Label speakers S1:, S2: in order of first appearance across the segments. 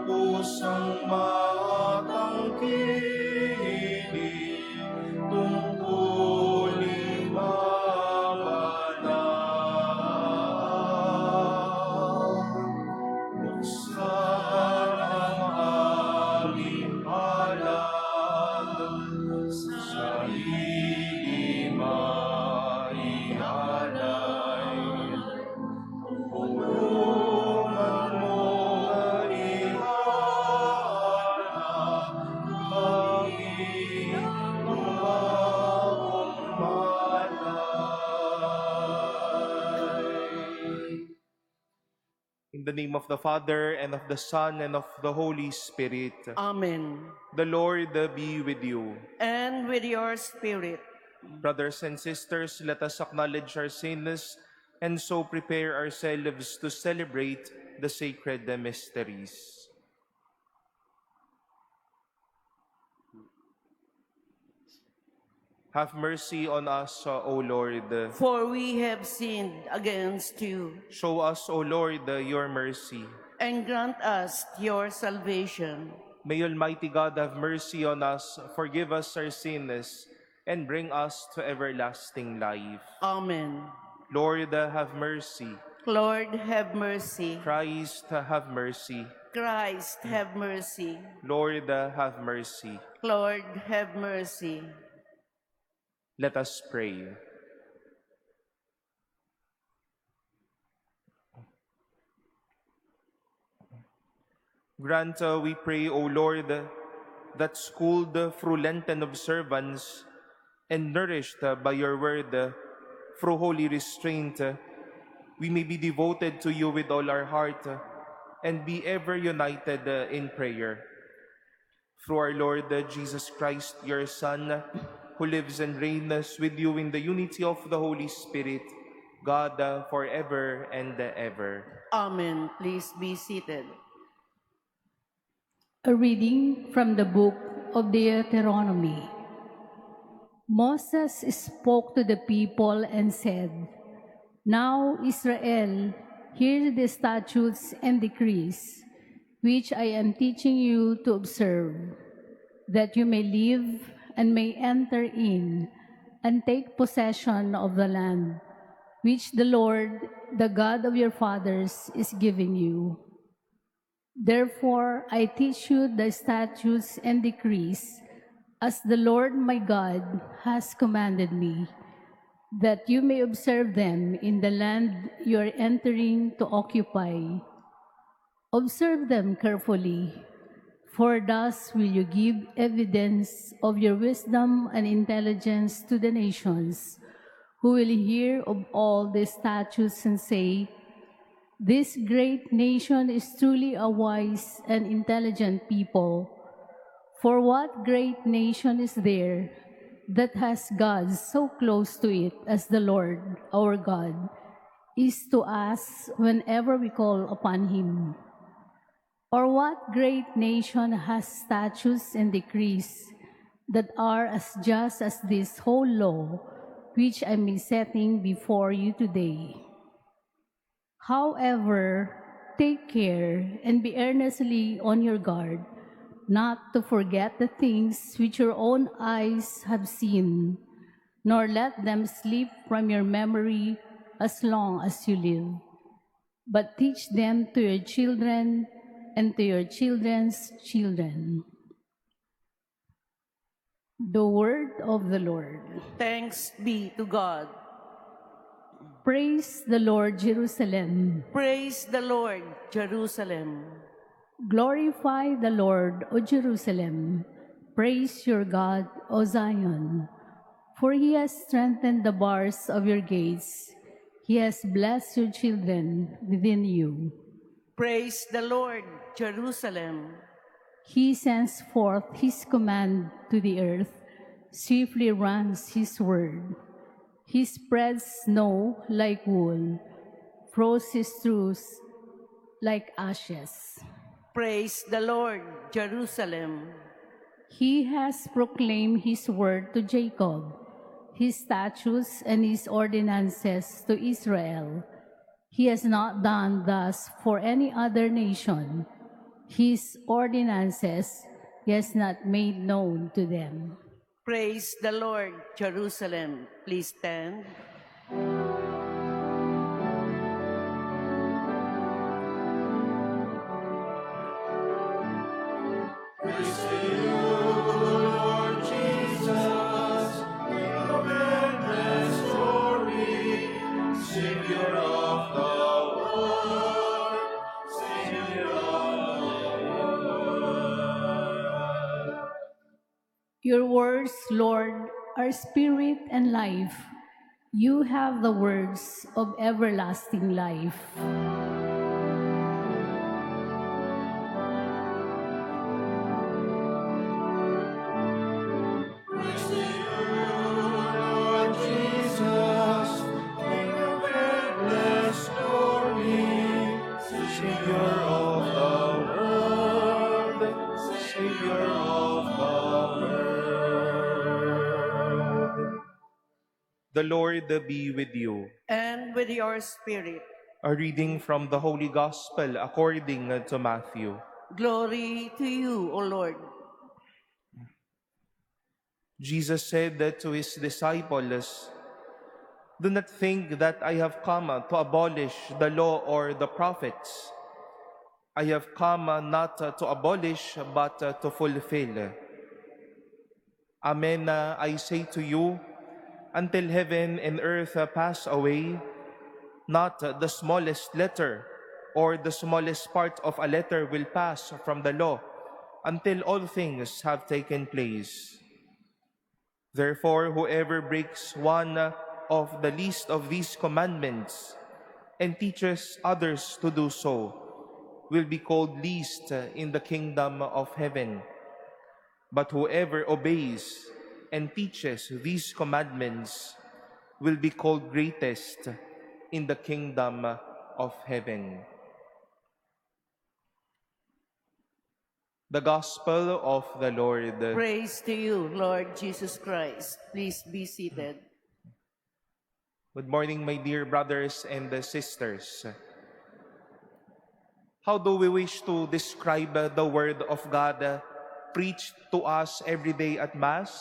S1: pusang matangkilik, tungkulin maganap. Buksan ang aming palad, sa sarili maialay. Tulungan mo ihanap kami ng bagong malay. In the name of the Father, and of the Son, and of the Holy Spirit.
S2: Amen.
S1: The Lord be with you.
S2: And with your spirit.
S1: Brothers and sisters, let us acknowledge our sins and so prepare ourselves to celebrate the sacred mysteries. Have mercy on us, O Lord.
S2: For we have sinned against you.
S1: Show us, O Lord, your mercy.
S2: And grant us your salvation.
S1: May Almighty God have mercy on us, forgive us our sins, and bring us to everlasting life.
S2: Amen.
S1: Lord, have mercy.
S2: Lord, have mercy.
S1: Christ, have mercy.
S2: Christ, have mercy.
S1: Lord, have mercy.
S2: Lord, have mercy.
S1: Let us pray. Grant, we pray, O Lord, that schooled through Lenten observance and nourished by your word through holy restraint, we may be devoted to you with all our heart and be ever united in prayer. Through our Lord Jesus Christ, your Son, who lives and reigns with you in the unity of the Holy Spirit, God, forever and ever.
S2: Amen. Please be seated.
S3: A reading from the book of Deuteronomy. Moses spoke to the people and said, "Now, Israel, hear the statutes and decrees, which I am teaching you to observe, that you may live and may enter in and take possession of the land, which the Lord, the God of your fathers, is giving you. Therefore, I teach you the statutes and decrees, as the Lord my God has commanded me, that you may observe them in the land you are entering to occupy. Observe them carefully, for thus will you give evidence of your wisdom and intelligence to the nations, who will hear of all the statutes and say, 'This great nation is truly a wise and intelligent people.' For what great nation is there that has gods so close to it as the Lord, our God, is to us whenever we call upon him? Or what great nation has statutes and decrees that are as just as this whole law, which I am setting before you today? However, take care and be earnestly on your guard, not to forget the things which your own eyes have seen, nor let them slip from your memory as long as you live. But teach them to your children and to your children's children." The word of the Lord.
S2: Thanks be to God.
S3: Praise the Lord, Jerusalem.
S2: Praise the Lord, Jerusalem.
S3: Glorify the Lord, O Jerusalem. Praise your God, O Zion. For he has strengthened the bars of your gates. He has blessed your children within you.
S2: Praise the Lord, Jerusalem.
S3: He sends forth his command to the earth, swiftly runs his word. He spreads snow like wool, throws his truth like ashes.
S2: Praise the Lord, Jerusalem.
S3: He has proclaimed his word to Jacob, his statutes and his ordinances to Israel. He has not done thus for any other nation. His ordinances he has not made known to them.
S2: Praise the Lord, Jerusalem. Please stand.
S3: Your words, Lord, are spirit and life. You have the words of everlasting life.
S1: The Lord be with you.
S2: And with your spirit.
S1: A reading from the Holy Gospel according to Matthew.
S2: Glory to you, O Lord.
S1: Jesus said to his disciples, "Do not think that I have come to abolish the law or the prophets. I have come not to abolish but to fulfill. Amen, I say to you, until heaven and earth pass away, not the smallest letter or the smallest part of a letter will pass from the law until all things have taken place. Therefore, whoever breaks one of the least of these commandments and teaches others to do so will be called least in the kingdom of heaven. But whoever obeys and teaches these commandments will be called greatest in the kingdom of heaven." The Gospel of the Lord.
S2: Praise to you, Lord Jesus Christ. Please be seated.
S1: Good morning, my dear brothers and sisters. How do we wish to describe the Word of God preached to us every day at Mass,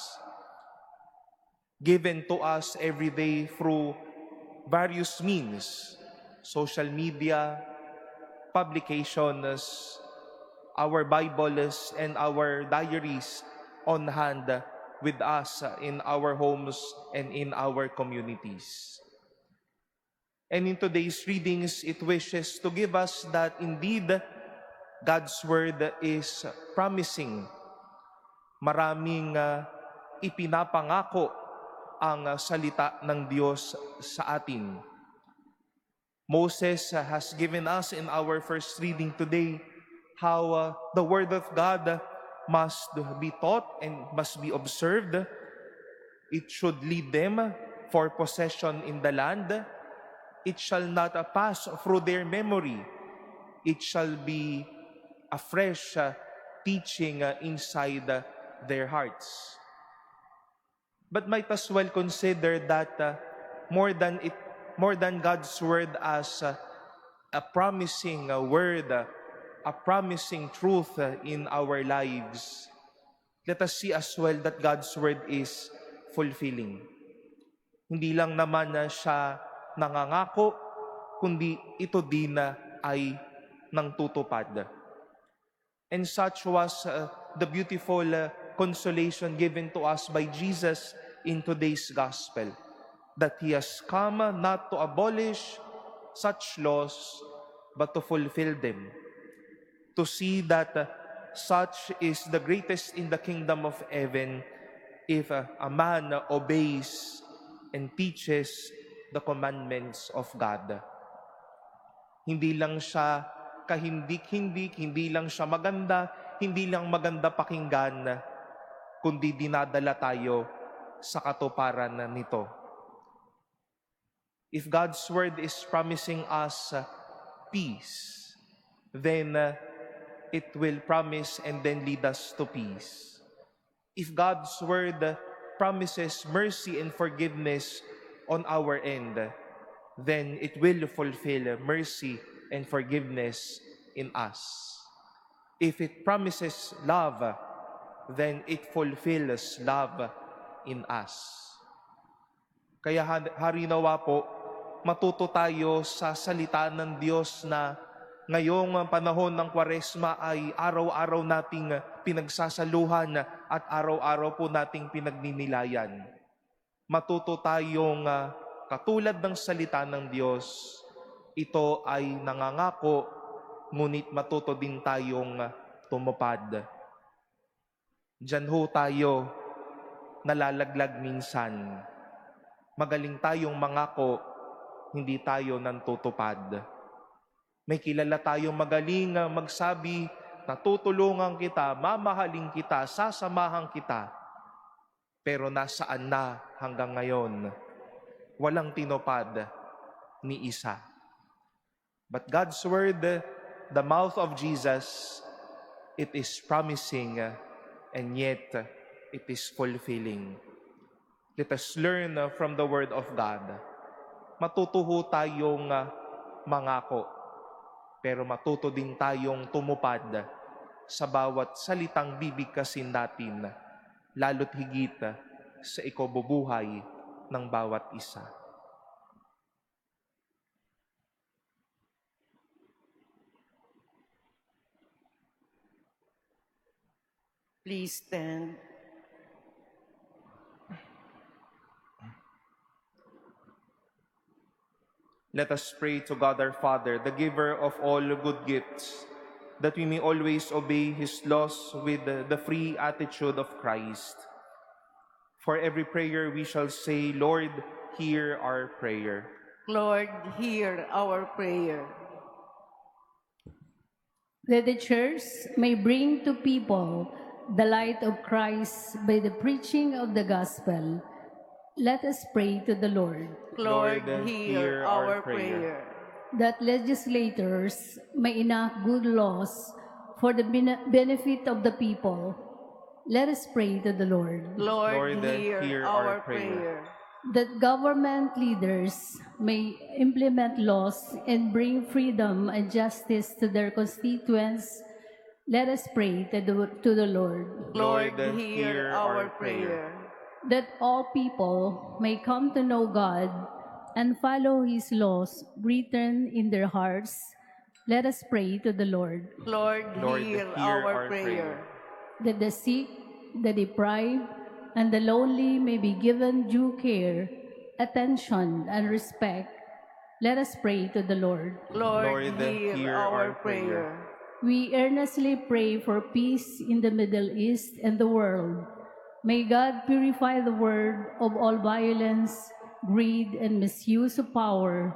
S1: given to us every day through various means, social media, publications, our Bibles, and our diaries on hand with us in our homes and in our communities? And in today's readings, it wishes to give us that indeed God's Word is promising. Maraming ipinapangako ang salita ng Diyos sa atin. Moses has given us in our first reading today how the Word of God must be taught and must be observed. It should lead them for possession in the land. It shall not pass through their memory. It shall be a fresh teaching inside their hearts. But might as well consider that more than God's word as a promising word, a promising truth in our lives, let us see as well that God's word is fulfilling. Hindi lang naman siya nangangako, kundi ito din ay nangtutupad. And such was the beautiful consolation given to us by Jesus in today's gospel, that He has come not to abolish such laws, but to fulfill them. To see that such is the greatest in the kingdom of heaven if a man obeys and teaches the commandments of God. Hindi lang siya kahindik-hindik, hindi lang siya maganda, hindi lang maganda pakinggan, kundi dinadala tayo sa katuparan nito. If God's word is promising us peace, then it will promise and then lead us to peace. If God's word promises mercy and forgiveness on our end, then it will fulfill mercy and forgiveness in us. If it promises love, then it fulfills love in us. Kaya harinawa po, matuto tayo sa salita ng Diyos na ngayong panahon ng Kwaresma ay araw-araw nating pinagsasaluhan at araw-araw po nating pinagninilayan. Matuto tayong katulad ng salita ng Diyos, ito ay nangangako, ngunit matuto din tayong tumupad. Diyan ho tayo nalalaglag minsan. Magaling tayong mangako, hindi tayo nantutupad. May kilala tayong magaling magsabi na tutulungan kita, mamahalin kita, sasamahan kita. Pero nasaan na hanggang ngayon? Walang tinupad ni isa. But God's word, the mouth of Jesus, it is promising and yet it is fulfilling. Let us learn from the word of God. Matutuho tayong mangako, pero matuto din tayong tumupad sa bawat salitang bibigkasin natin, lalo't higit sa ikabubuhay ng bawat isa.
S2: Please stand.
S1: Let us pray to God our Father, the giver of all good gifts, that we may always obey His laws with the free attitude of Christ. For every prayer we shall say, Lord, hear our prayer.
S2: Lord, hear our prayer.
S3: That the church may bring to people the light of Christ by the preaching of the gospel. Let us pray to the Lord.
S2: Lord,
S1: Lord,
S2: hear our prayer.
S3: That legislators may enact good laws for the benefit of the people. Let us pray to the Lord.
S2: Lord,
S1: Lord,
S2: hear our prayer.
S3: That government leaders may implement laws and bring freedom and justice to their constituents. Let us pray to the Lord.
S2: Lord, hear our prayer.
S3: That all people may come to know God and follow His laws written in their hearts. Let us pray to the Lord.
S2: Lord,
S1: Lord,
S2: hear
S1: hear
S2: our
S1: our
S2: prayer.
S3: That the sick, the deprived, and the lonely may be given due care, attention, and respect. Let us pray to the Lord.
S2: Lord,
S1: Lord,
S2: hear our prayer.
S3: We earnestly pray for peace in the Middle East and the world. May God purify the world of all violence, greed, and misuse of power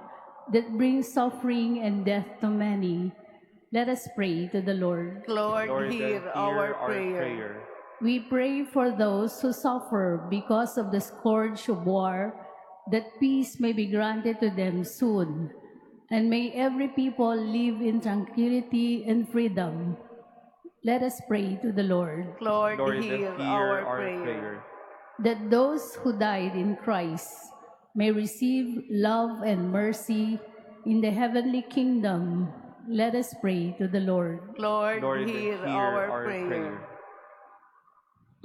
S3: that brings suffering and death to many. Let us pray to the Lord.
S2: Lord, hear our prayer.
S3: We pray for those who suffer because of the scourge of war, that peace may be granted to them soon, and may every people live in tranquility and freedom. Let us pray to the Lord.
S2: Lord,
S1: Lord,
S2: hear our prayer.
S3: That those who died in Christ may receive love and mercy in the heavenly kingdom. Let us pray to the Lord.
S2: Lord,
S1: Lord,
S2: hear our prayer.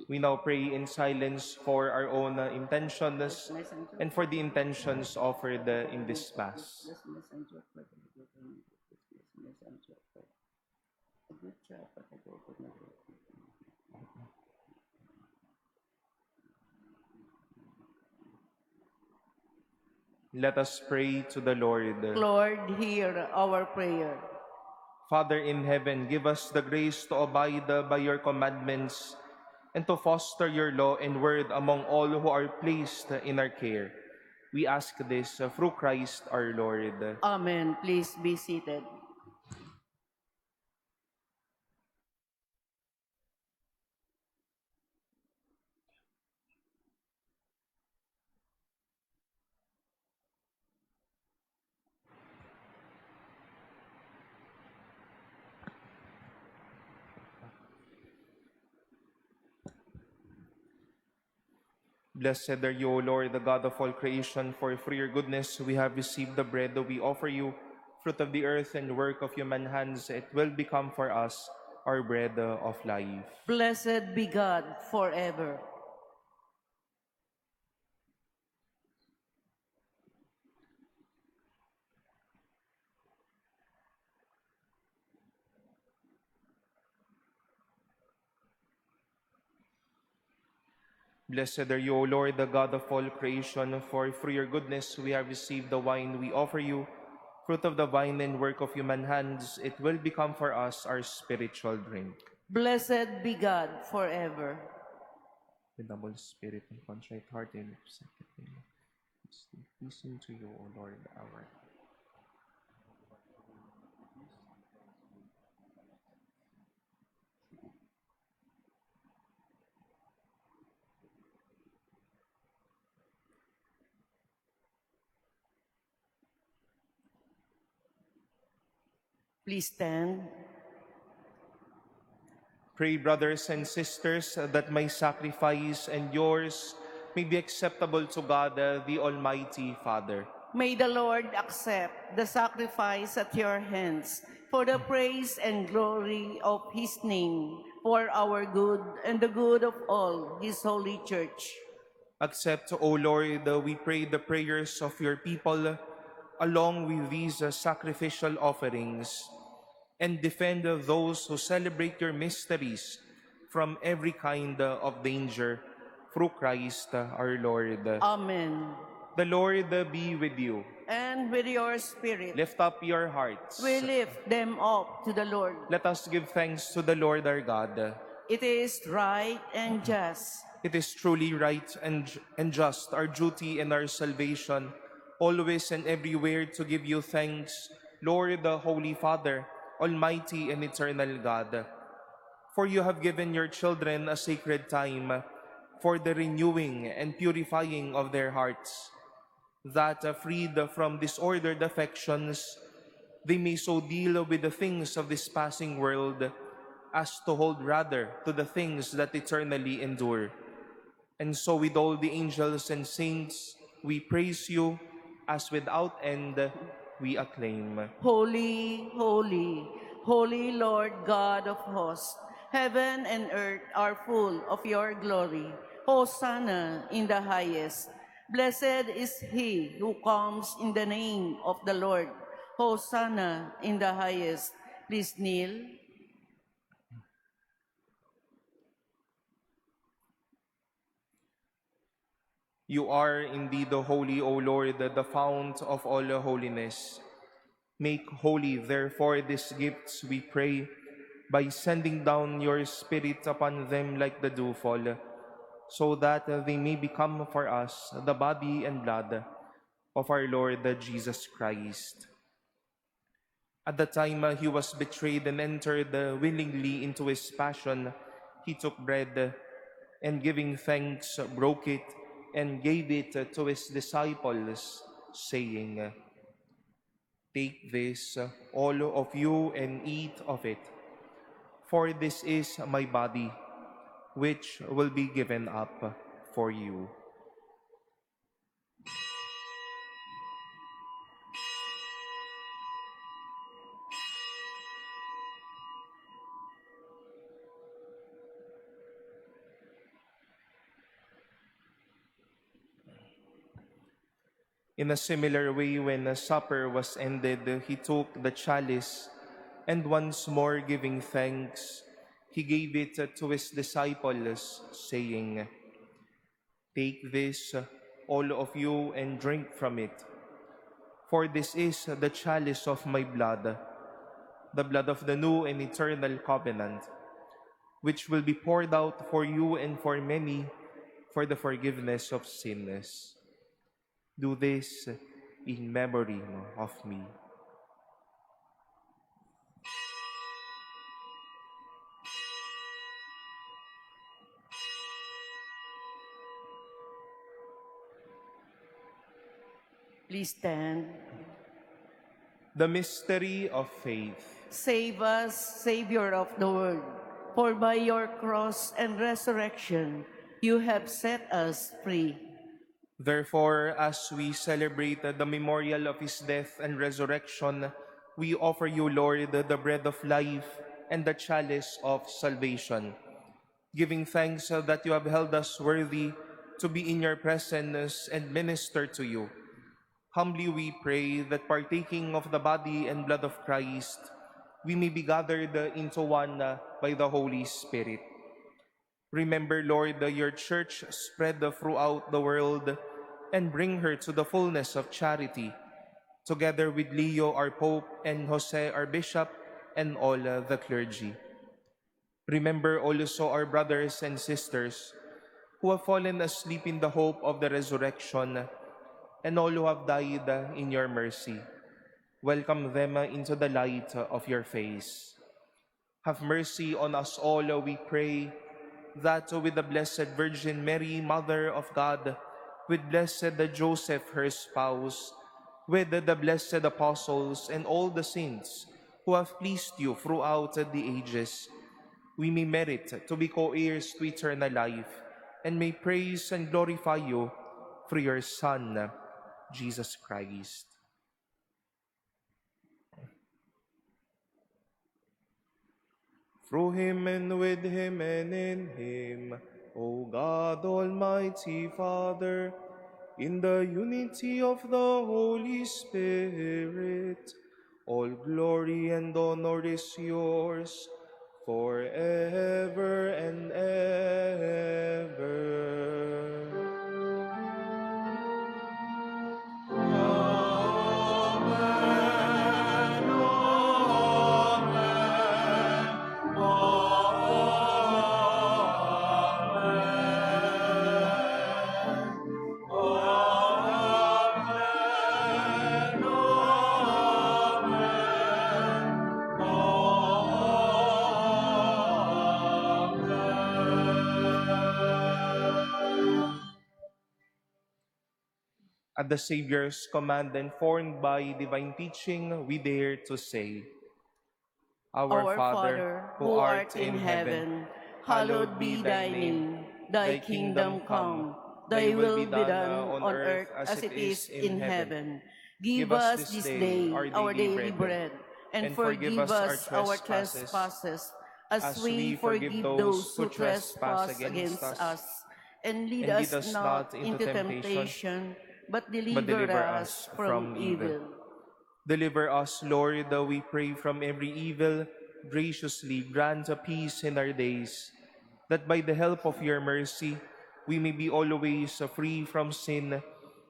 S1: We now pray in silence for our own intentions and for the intentions offered in this Mass. Let us pray to the Lord.
S2: Lord, hear our prayer.
S1: Father in heaven, give us the grace to abide by your commandments and to foster your law and word among all who are placed in our care. We ask this through Christ our Lord.
S2: Amen. Please be seated.
S1: Blessed are you, O Lord, the God of all creation, for through your goodness we have received the bread that we offer you, fruit of the earth and work of human hands. It will become for us our bread of life.
S2: Blessed be God forever.
S1: Blessed are you, O Lord, the God of all creation, for through your goodness we have received the wine we offer you, fruit of the vine and work of human hands. It will become for us our spiritual drink.
S2: Blessed be God forever.
S1: With humble spirit and contrite heart and accepted name, listen to you, O Lord, our God.
S2: Please stand.
S1: Pray, brothers and sisters, that my sacrifice and yours may be acceptable to God, the Almighty Father.
S2: May the Lord accept the sacrifice at your hands for the praise and glory of his name, for our good and the good of all his holy church.
S1: Accept, O Lord, we pray the prayers of your people along with these sacrificial offerings, and defend those who celebrate your mysteries from every kind of danger, through Christ our Lord.
S2: Amen.
S1: The Lord be with you.
S2: And with your spirit,
S1: Lift up your hearts.
S2: we lift them up to the Lord.
S1: Let us give thanks to the Lord our God.
S2: It is right and just.
S1: It is truly right and just, our duty and our salvation, always and everywhere to give you thanks, Lord, the Holy Father, Almighty and eternal God. For you have given your children a sacred time for the renewing and purifying of their hearts, that freed from disordered affections, they may so deal with the things of this passing world as to hold rather to the things that eternally endure. And so with all the angels and saints, we praise you, as without end we acclaim.
S2: Holy, holy, holy Lord God of hosts, heaven and earth are full of your glory. Hosanna in the highest. Blessed is he who comes in the name of the Lord. Hosanna in the highest. Please kneel.
S1: You are indeed the holy, O Lord, the fount of all holiness. Make holy, therefore, these gifts, we pray, by sending down your Spirit upon them like the dewfall, so that they may become for us the body and blood of our Lord Jesus Christ. At the time he was betrayed and entered willingly into his passion, he took bread, and giving thanks, broke it, and gave it to his disciples, saying, "Take this, all of you, and eat of it, for this is my body, which will be given up for you." In a similar way, when the supper was ended, he took the chalice, and once more giving thanks, he gave it to his disciples, saying, "Take this, all of you, and drink from it. For this is the chalice of my blood, the blood of the new and eternal covenant, which will be poured out for you and for many for the forgiveness of sins. Do this in memory of me."
S2: Please stand.
S1: The mystery of faith.
S2: Save us, Savior of the world, for by your cross and resurrection you have set us free.
S1: Therefore, as we celebrate the memorial of his death and resurrection, we offer you, Lord, the bread of life, and the chalice of salvation, giving thanks that you have held us worthy to be in your presence and minister to you. Humbly we pray that partaking of the body and blood of Christ, we may be gathered into one by the Holy Spirit. Remember, Lord, your church spread throughout the world and bring her to the fullness of charity, together with Leo, our Pope, and Jose, our Bishop, and all the clergy. Remember also our brothers and sisters who have fallen asleep in the hope of the resurrection, and all who have died in your mercy. Welcome them into the light of your face. Have mercy on us all, we pray, that with the Blessed Virgin Mary, Mother of God, with Blessed Joseph, her spouse, with the blessed apostles and all the saints who have pleased you throughout the ages, we may merit to be co-heirs to eternal life, and may praise and glorify you through your Son, Jesus Christ. Through him and with him and in him, O God, Almighty Father, in the unity of the Holy Spirit, all glory and honor is yours forever and ever. At the Savior's command and formed by divine teaching, we dare to say, Our Father, who art in heaven, hallowed be thy name. Thy kingdom come, thy will be done on earth as it is in heaven.
S2: Give us this day our daily bread, and forgive us our trespasses, as we forgive those who trespass against us. And lead us not into temptation, but deliver us from evil.
S1: Deliver us, Lord, we pray, from every evil. Graciously grant a peace in our days, that by the help of your mercy, we may be always free from sin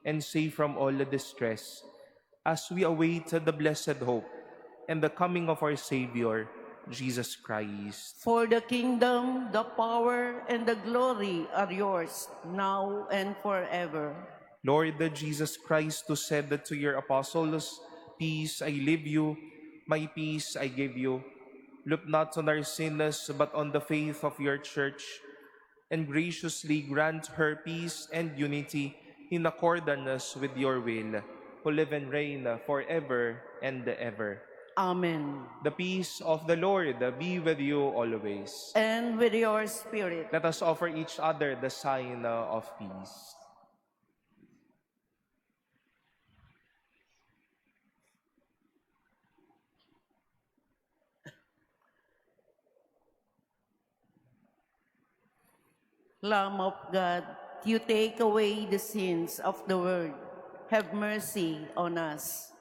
S1: and safe from all distress, as we await the blessed hope and the coming of our Savior, Jesus Christ.
S2: For the kingdom, the power, and the glory are yours, now and forever.
S1: Lord Jesus Christ, who said to your apostles, Peace I leave you, my peace I give you. Look not on our sins, but on the faith of your church, and graciously grant her peace and unity in accordance with your will, who live and reign forever and ever.
S2: Amen.
S1: The peace of the Lord be with you always.
S2: And with your spirit.
S1: Let us offer each other the sign of peace.
S2: Lamb of God, you take away the sins of the world. Have mercy on us.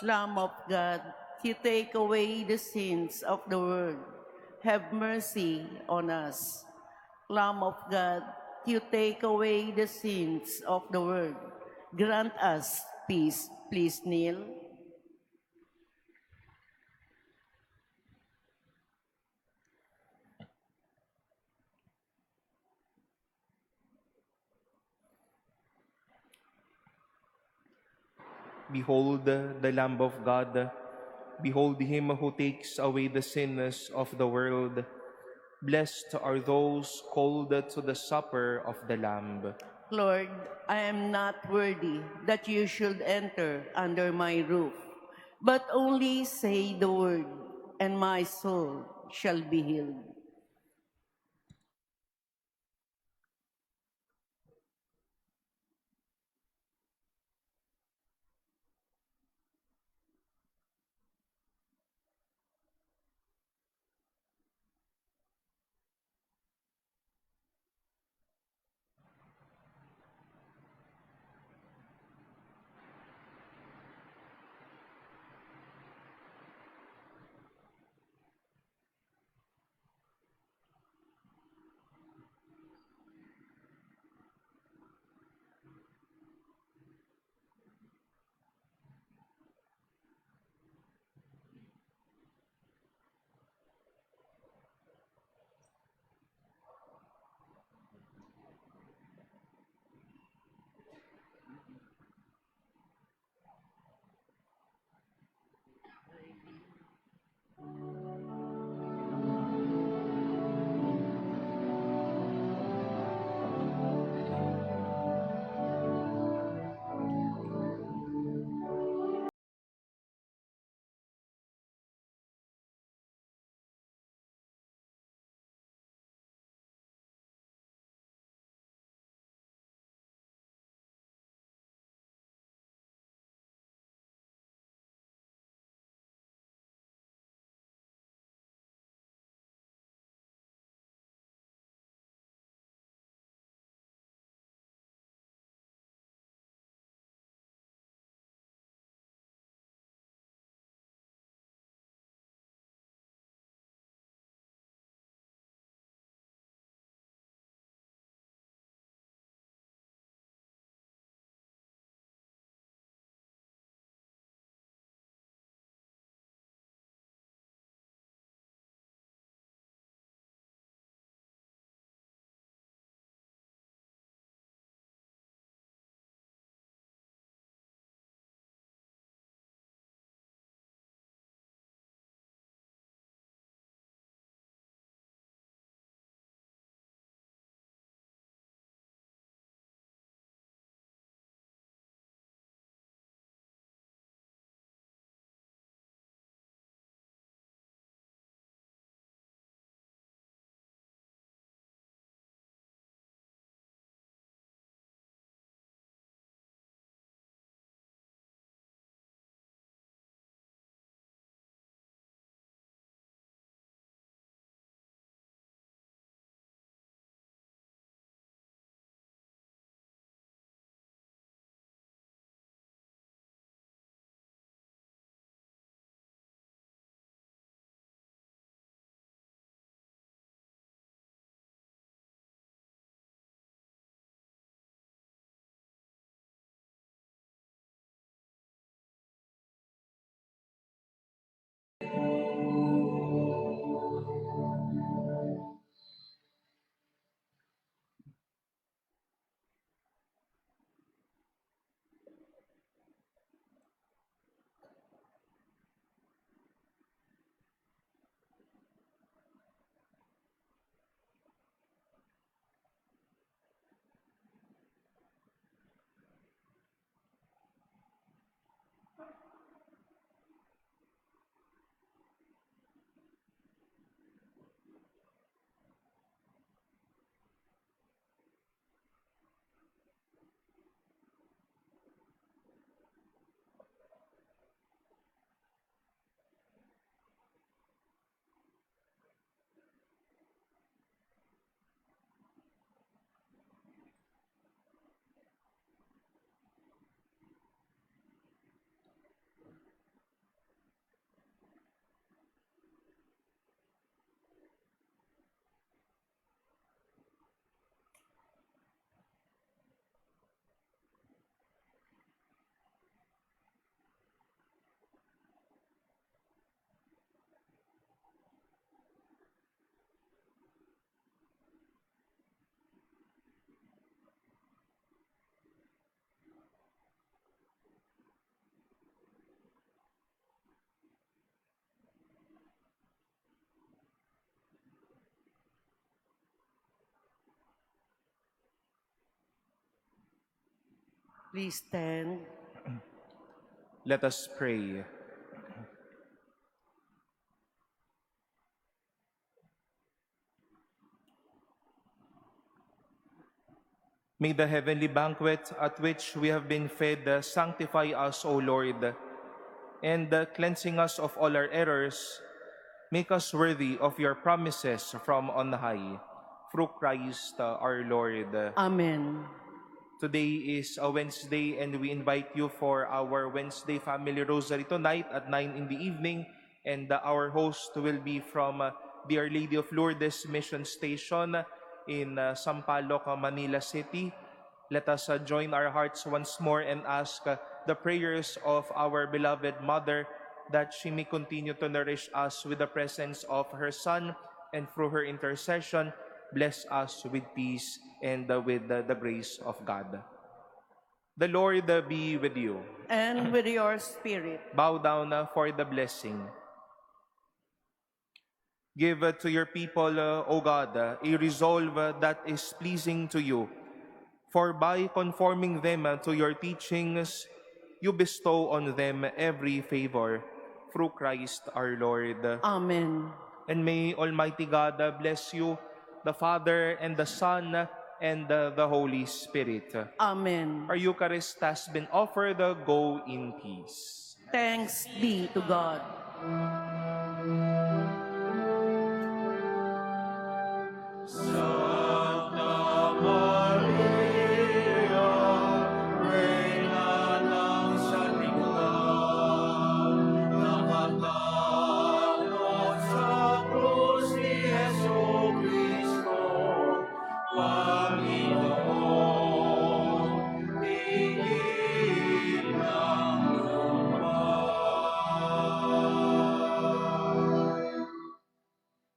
S2: Lamb of God, you take away the sins of the world. Have mercy on us. Lamb of God, you take away the sins of the world. Grant us peace. Please kneel.
S1: Behold the Lamb of God. Behold him who takes away the sins of the world. Blessed are those called to the supper of the Lamb.
S2: Lord, I am not worthy that you should enter under my roof, but only say the word, and my soul shall be healed. Please stand.
S1: Let us pray. May the heavenly banquet at which we have been fed sanctify us, O Lord, and cleansing us of all our errors, make us worthy of your promises from on high. Through Christ our Lord.
S2: Amen.
S1: Today is a Wednesday and we invite you for our Wednesday Family Rosary tonight at 9 in the evening. And our host will be from the Our Lady of Lourdes Mission Station in Sampaloc, Manila City. Let us join our hearts once more and ask the prayers of our beloved Mother that she may continue to nourish us with the presence of her Son, and through her intercession, bless us with peace and with the grace of God. The Lord be with you.
S2: And with your spirit.
S1: Bow down for the blessing. Give to your people, O God, a resolve that is pleasing to you. For by conforming them to your teachings, you bestow on them every favor. Through Christ our Lord.
S2: Amen.
S1: And may Almighty God bless you, the Father, and the Son, and the Holy Spirit.
S2: Amen.
S1: Our Eucharist has been offered. Go in peace.
S2: Thanks be to God.